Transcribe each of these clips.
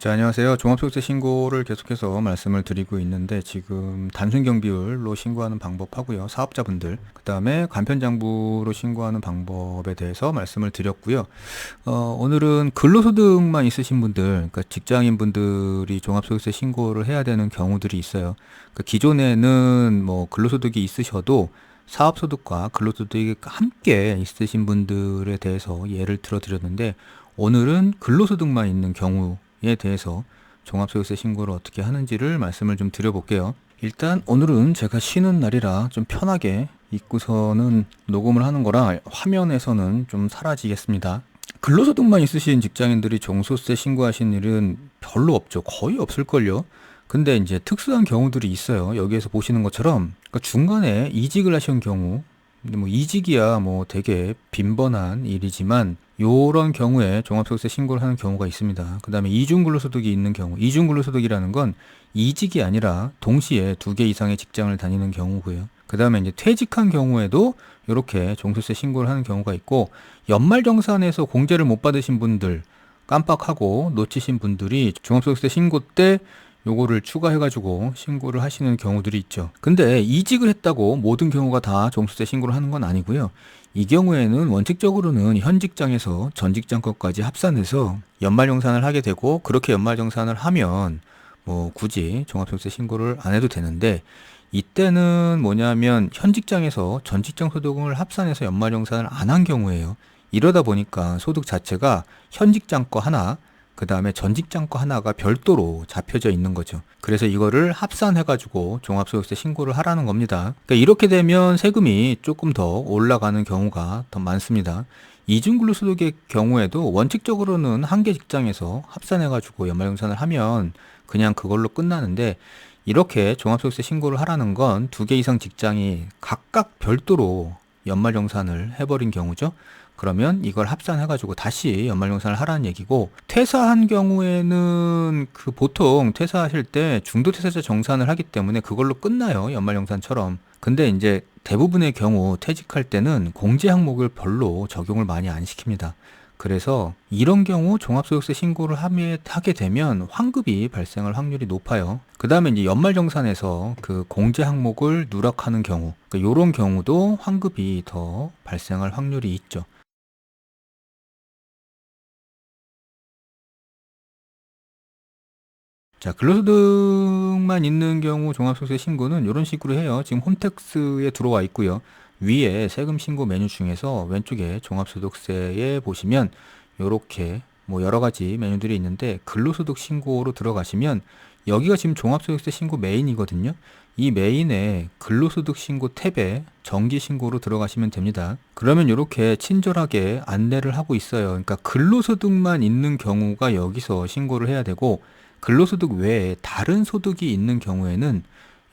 자, 안녕하세요. 종합소득세 신고를 계속해서 말씀을 드리고 있는데 지금 단순경비율로 신고하는 방법하고요. 사업자분들, 그 다음에 간편장부로 신고하는 방법에 대해서 말씀을 드렸고요. 오늘은 근로소득만 있으신 분들, 그러니까 직장인분들이 종합소득세 신고를 해야 되는 경우들이 있어요. 그러니까 기존에는 뭐 근로소득이 있으셔도 사업소득과 근로소득이 함께 있으신 분들에 대해서 예를 들어 드렸는데 오늘은 근로소득만 있는 경우에 대해서 종합소득세 신고를 어떻게 하는지를 말씀을 좀 드려볼게요. 일단 오늘은 제가 쉬는 날이라 좀 편하게 있고서는 녹음을 하는 거라 화면에서는 좀 사라지겠습니다. 근로소득만 있으신 직장인들이 종소세 신고하신 일은 별로 없죠. 거의 없을걸요. 근데 이제 특수한 경우들이 있어요. 여기에서 보시는 것처럼 그러니까 중간에 이직을 하신 경우, 근데 뭐 이직이야 뭐 되게 빈번한 일이지만 요런 경우에 종합소득세 신고를 하는 경우가 있습니다. 그 다음에 이중근로소득이 있는 경우, 이중근로소득이라는 건 이직이 아니라 동시에 2개 이상의 직장을 다니는 경우고요. 그 다음에 이제 퇴직한 경우에도 이렇게 종소세 신고를 하는 경우가 있고, 연말정산에서 공제를 못 받으신 분들, 깜빡하고 놓치신 분들이 종합소득세 신고 때 요거를 추가해가지고 신고를 하시는 경우들이 있죠. 근데 이직을 했다고 모든 경우가 다 종소세 신고를 하는 건 아니고요. 이 경우에는 원칙적으로는 현 직장에서 전 직장 것까지 합산해서 연말정산을 하게 되고, 그렇게 연말정산을 하면 뭐 굳이 종합소득세 신고를 안 해도 되는데, 이때는 뭐냐면 현 직장에서 전 직장 소득을 합산해서 연말정산을 안 한 경우예요. 이러다 보니까 소득 자체가 현 직장 거 하나, 그 다음에 전 직장 거 하나가 별도로 잡혀져 있는 거죠. 그래서 이거를 합산해가지고 종합소득세 신고를 하라는 겁니다. 그러니까 이렇게 되면 세금이 조금 더 올라가는 경우가 더 많습니다. 이중근로소득의 경우에도 원칙적으로는 한 개 직장에서 합산해가지고 연말정산을 하면 그냥 그걸로 끝나는데, 이렇게 종합소득세 신고를 하라는 건 2개 이상 직장이 각각 별도로 연말정산을 해버린 경우죠. 그러면 이걸 합산해가지고 다시 연말정산을 하라는 얘기고, 퇴사한 경우에는 그 보통 퇴사하실 때 중도퇴사자 정산을 하기 때문에 그걸로 끝나요. 연말정산처럼. 근데 이제 대부분의 경우 퇴직할 때는 공제 항목을 별로 적용을 많이 안 시킵니다. 그래서 이런 경우 종합소득세 신고를 하게 되면 환급이 발생할 확률이 높아요. 그 다음에 이제 연말정산에서 그 공제 항목을 누락하는 경우, 그러니까 이런 경우도 환급이 더 발생할 확률이 있죠. 자, 근로소득만 있는 경우 종합소득세 신고는 이런 식으로 해요. 지금 홈택스에 들어와 있고요. 위에 세금 신고 메뉴 중에서 왼쪽에 종합소득세에 보시면 이렇게 뭐 여러 가지 메뉴들이 있는데, 근로소득 신고로 들어가시면 여기가 지금 종합소득세 신고 메인이거든요. 이 메인에 근로소득 신고 탭에 정기 신고로 들어가시면 됩니다. 그러면 이렇게 친절하게 안내를 하고 있어요. 그러니까 근로소득만 있는 경우가 여기서 신고를 해야 되고, 근로소득 외에 다른 소득이 있는 경우에는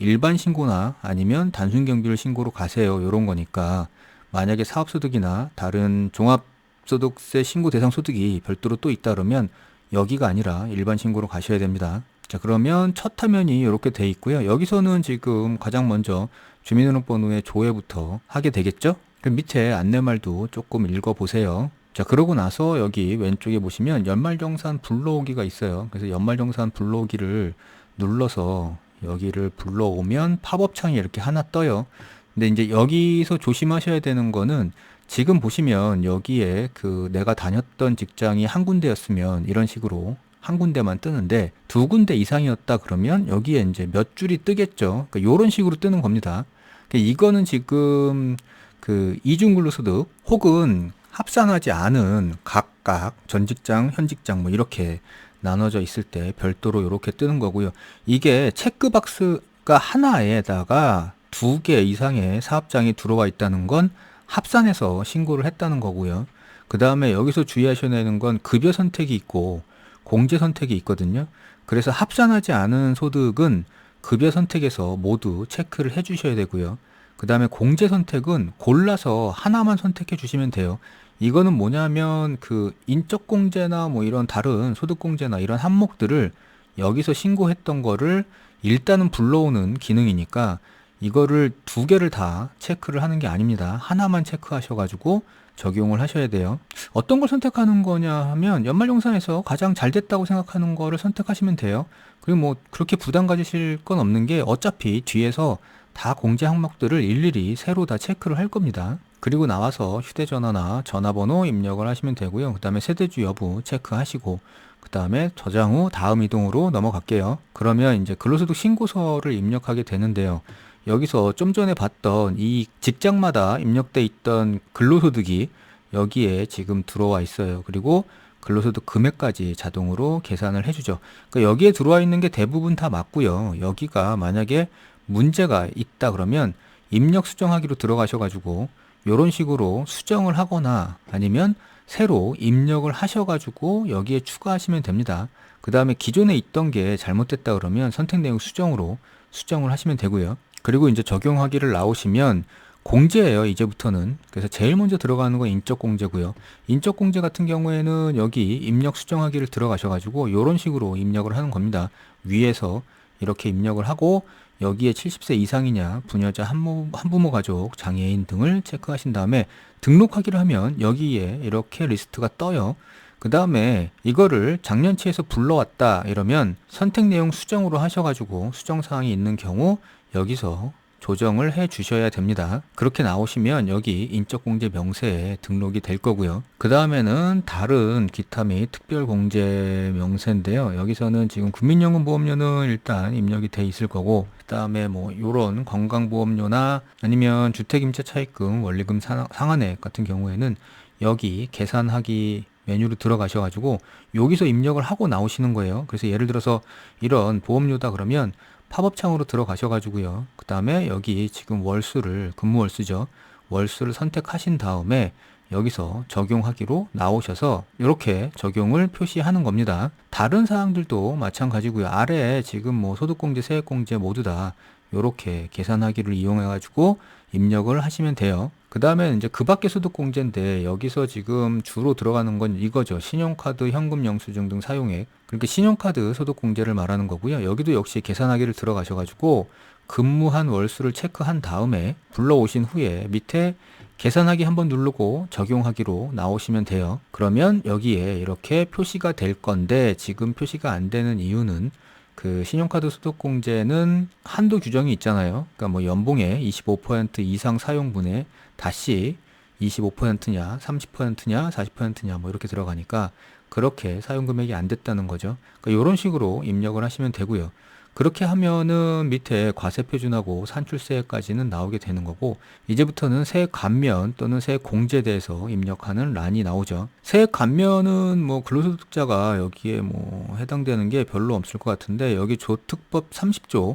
일반 신고나 아니면 단순경비를 신고로 가세요. 이런 거니까 만약에 사업소득이나 다른 종합소득세 신고 대상 소득이 별도로 또 있다 그러면 여기가 아니라 일반 신고로 가셔야 됩니다. 자, 그러면 첫 화면이 이렇게 돼 있고요. 여기서는 지금 가장 먼저 주민등록번호의 조회부터 하게 되겠죠? 그 밑에 안내말도 조금 읽어보세요. 자, 그러고 나서 여기 왼쪽에 보시면 연말정산 불러오기가 있어요. 그래서 연말정산 불러오기를 눌러서 여기를 불러오면 팝업 창이 이렇게 하나 떠요. 근데 이제 여기서 조심하셔야 되는 거는, 지금 보시면 여기에 그 내가 다녔던 직장이 한 군데였으면 이런 식으로 한 군데만 뜨는데, 2군데 이상이었다 그러면 여기에 이제 몇 줄이 뜨겠죠. 그러니까 이런 식으로 뜨는 겁니다. 그러니까 이거는 지금 그 이중근로소득 혹은 합산하지 않은 각각 전 직장, 현 직장 뭐 이렇게 나눠져 있을 때 별도로 이렇게 뜨는 거고요. 이게 체크박스가 하나에다가 2개 이상의 사업장이 들어와 있다는 건 합산해서 신고를 했다는 거고요. 그 다음에 여기서 주의하셔야 되는 건 급여 선택이 있고 공제 선택이 있거든요. 그래서 합산하지 않은 소득은 급여 선택에서 모두 체크를 해 주셔야 되고요. 그 다음에 공제 선택은 골라서 하나만 선택해 주시면 돼요. 이거는 뭐냐면 그 인적공제나 뭐 이런 다른 소득공제나 이런 항목들을 여기서 신고했던 거를 일단은 불러오는 기능이니까 이거를 2개를 다 체크를 하는 게 아닙니다. 하나만 체크하셔가지고 적용을 하셔야 돼요. 어떤 걸 선택하는 거냐 하면 연말정산에서 가장 잘 됐다고 생각하는 거를 선택하시면 돼요. 그리고 뭐 그렇게 부담 가지실 건 없는 게 어차피 뒤에서 다 공제 항목들을 일일이 새로 다 체크를 할 겁니다. 그리고 나와서 휴대전화나 전화번호 입력을 하시면 되고요. 그 다음에 세대주 여부 체크하시고 그 다음에 저장 후 다음 이동으로 넘어갈게요. 그러면 이제 근로소득 신고서를 입력하게 되는데요. 여기서 좀 전에 봤던 이 직장마다 입력돼 있던 근로소득이 여기에 지금 들어와 있어요. 그리고 근로소득 금액까지 자동으로 계산을 해주죠. 그러니까 여기에 들어와 있는 게 대부분 다 맞고요. 여기가 만약에 문제가 있다 그러면 입력 수정하기로 들어가셔가지고 이런 식으로 수정을 하거나 아니면 새로 입력을 하셔가지고 여기에 추가하시면 됩니다. 그 다음에 기존에 있던 게 잘못됐다 그러면 선택 내용 수정으로 수정을 하시면 되고요. 그리고 이제 적용하기를 나오시면 공제예요, 이제부터는. 그래서 제일 먼저 들어가는 건 인적공제고요. 인적공제 같은 경우에는 여기 입력 수정하기를 들어가셔가지고 이런 식으로 입력을 하는 겁니다. 위에서 이렇게 입력을 하고 여기에 70세 이상이냐, 부녀자, 한부모 가족, 장애인 등을 체크하신 다음에 등록하기를 하면 여기에 이렇게 리스트가 떠요. 그 다음에 이거를 작년치에서 불러왔다 이러면 선택 내용 수정으로 하셔가지고 수정사항이 있는 경우 여기서 조정을 해 주셔야 됩니다. 그렇게 나오시면 여기 인적공제 명세에 등록이 될 거고요. 그 다음에는 다른 기타 및 특별공제 명세인데요. 여기서는 지금 국민연금보험료는 일단 입력이 돼 있을 거고, 그 다음에 뭐 요런 건강보험료나 아니면 주택임차차입금 원리금 상한액 같은 경우에는 여기 계산하기 메뉴로 들어가셔가지고 여기서 입력을 하고 나오시는 거예요. 그래서 예를 들어서 이런 보험료다 그러면 팝업창으로 들어가셔가지고요. 그 다음에 여기 지금 월수를, 근무월수죠. 월수를 선택하신 다음에 여기서 적용하기로 나오셔서 이렇게 적용을 표시하는 겁니다. 다른 사항들도 마찬가지고요. 아래에 지금 뭐 소득공제, 세액공제 모두 다 이렇게 계산하기를 이용해가지고 입력을 하시면 돼요. 그 다음에 이제 그 밖의 소득공제인데 여기서 지금 주로 들어가는 건 이거죠. 신용카드, 현금 영수증 등 사용액. 그러니까 신용카드 소득공제를 말하는 거고요. 여기도 역시 계산하기를 들어가셔가지고 근무한 월수를 체크한 다음에 불러오신 후에 밑에 계산하기 한번 누르고 적용하기로 나오시면 돼요. 그러면 여기에 이렇게 표시가 될 건데 지금 표시가 안 되는 이유는 그 신용카드 소득공제는 한도 규정이 있잖아요. 그러니까 뭐 연봉의 25% 이상 사용분에 다시 25%냐, 30%냐, 40%냐 뭐 이렇게 들어가니까 그렇게 사용 금액이 안 됐다는 거죠. 그러니까 이런 식으로 입력을 하시면 되고요. 그렇게 하면은 밑에 과세표준하고 산출세까지는 나오게 되는 거고, 이제부터는 세액 감면 또는 세액 공제에 대해서 입력하는 란이 나오죠. 세액 감면은 뭐 근로소득자가 여기에 뭐 해당되는 게 별로 없을 것 같은데, 여기 조특법 30조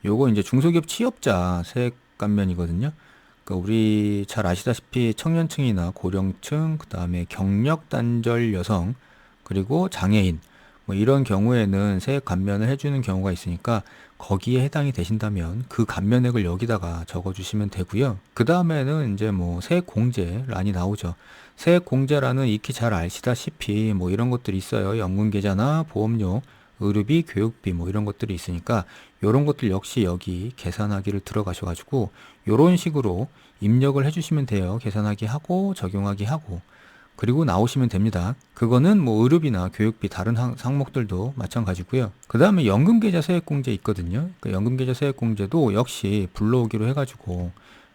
요거 이제 중소기업 취업자 세액 감면이거든요. 그러니까 우리 잘 아시다시피 청년층이나 고령층, 그 다음에 경력 단절 여성, 그리고 장애인 뭐 이런 경우에는 세액 감면을 해주는 경우가 있으니까 거기에 해당이 되신다면 그 감면액을 여기다가 적어주시면 되고요. 그 다음에는 이제 뭐 세액 공제란이 나오죠. 세액 공제란은 익히 잘 아시다시피 뭐 이런 것들이 있어요. 연금계좌나 보험료, 의료비, 교육비 뭐 이런 것들이 있으니까 이런 것들 역시 여기 계산하기를 들어가셔가지고 이런 식으로 입력을 해주시면 돼요. 계산하기 하고 적용하기 하고. 그리고 나오시면 됩니다. 그거는 뭐 의료비나 교육비 다른 항목들도 마찬가지고요. 그 다음에 연금계좌 세액공제 있거든요. 그 연금계좌 세액공제도 역시 불러오기로 해가지고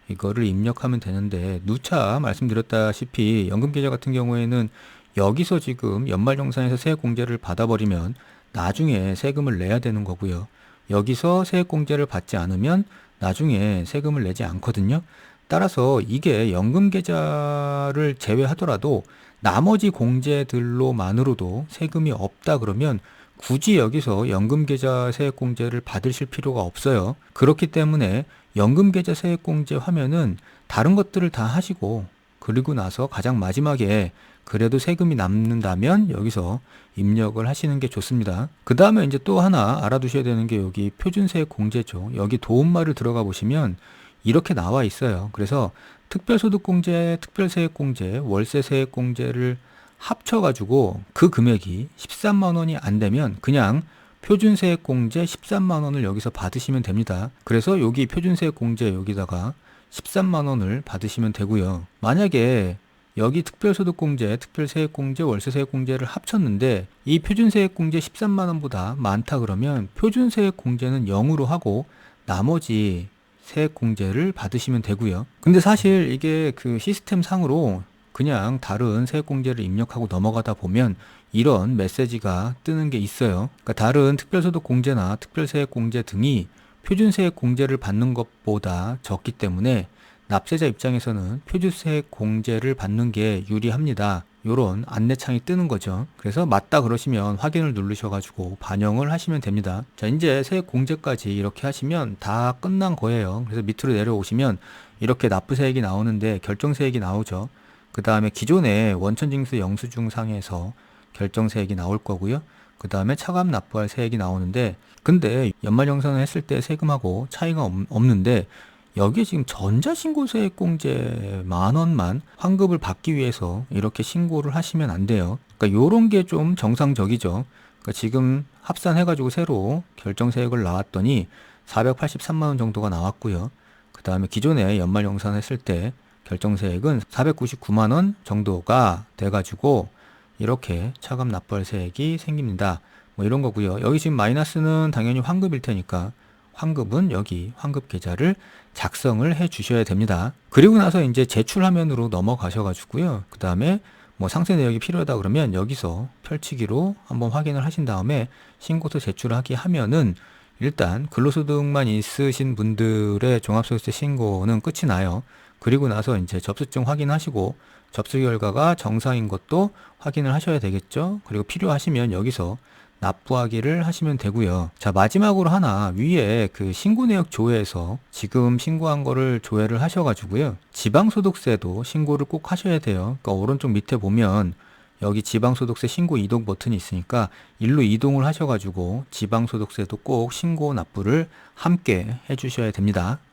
이거를 입력하면 되는데, 누차 말씀드렸다시피 연금계좌 같은 경우에는 여기서 지금 연말정산에서 세액공제를 받아버리면 나중에 세금을 내야 되는 거고요. 여기서 세액공제를 받지 않으면 나중에 세금을 내지 않거든요. 따라서 이게 연금계좌를 제외하더라도 나머지 공제들로만으로도 세금이 없다 그러면 굳이 여기서 연금계좌 세액공제를 받으실 필요가 없어요. 그렇기 때문에 연금계좌 세액공제 화면은 다른 것들을 다 하시고 그리고 나서 가장 마지막에 그래도 세금이 남는다면 여기서 입력을 하시는 게 좋습니다. 그 다음에 이제 또 하나 알아두셔야 되는 게 여기 표준세액공제죠. 여기 도움말을 들어가 보시면 이렇게 나와 있어요. 그래서 특별소득공제, 특별세액공제, 월세세액공제를 합쳐가지고 그 금액이 13만 원이 안 되면 그냥 표준세액공제 13만 원을 여기서 받으시면 됩니다. 그래서 여기 표준세액공제 여기다가 13만 원을 받으시면 되고요. 만약에 여기 특별소득공제, 특별세액공제, 월세세액공제를 합쳤는데 이 표준세액공제 13만원보다 많다 그러면 표준세액공제는 0으로 하고 나머지 세액공제를 받으시면 되고요. 근데 사실 이게 그 시스템 상으로 그냥 다른 세액공제를 입력하고 넘어가다 보면 이런 메시지가 뜨는 게 있어요. 그러니까 다른 특별소득공제나 특별세액공제 등이 표준세액공제를 받는 것보다 적기 때문에 납세자 입장에서는 표준세액공제를 받는 게 유리합니다. 요런 안내창이 뜨는 거죠. 그래서 맞다 그러시면 확인을 누르셔가지고 반영을 하시면 됩니다. 자, 이제 세액공제까지 이렇게 하시면 다 끝난 거예요. 그래서 밑으로 내려오시면 이렇게 납부세액이 나오는데 결정세액이 나오죠. 그 다음에 기존의 원천징수 영수증상에서 결정세액이 나올 거고요. 그 다음에 차감 납부할 세액이 나오는데 근데 연말정산을 했을 때 세금하고 차이가 없는데 여기에 지금 전자신고세액공제 10,000원만 환급을 받기 위해서 이렇게 신고를 하시면 안 돼요. 그러니까 요런 게 좀 정상적이죠. 그러니까 지금 합산해가지고 새로 결정세액을 나왔더니 483만원 정도가 나왔고요. 그 다음에 기존에 연말정산 했을 때 결정세액은 499만원 정도가 돼가지고 이렇게 차감 납부할 세액이 생깁니다. 뭐 이런 거고요. 여기 지금 마이너스는 당연히 환급일 테니까 환급은 여기 환급 계좌를 작성을 해 주셔야 됩니다. 그리고 나서 이제 제출 화면으로 넘어가셔 가지고요. 그 다음에 뭐 상세 내역이 필요하다 그러면 여기서 펼치기로 한번 확인을 하신 다음에 신고서 제출하기 하면은 일단 근로소득만 있으신 분들의 종합소득세 신고는 끝이 나요. 그리고 나서 이제 접수증 확인하시고 접수 결과가 정상인 것도 확인을 하셔야 되겠죠. 그리고 필요하시면 여기서 납부하기를 하시면 되고요. 자, 마지막으로 하나 위에 그 신고 내역 조회에서 지금 신고한 거를 조회를 하셔가지고요. 지방소득세도 신고를 꼭 하셔야 돼요. 그러니까 오른쪽 밑에 보면 여기 지방소득세 신고 이동 버튼이 있으니까 일로 이동을 하셔가지고 지방소득세도 꼭 신고 납부를 함께 해주셔야 됩니다.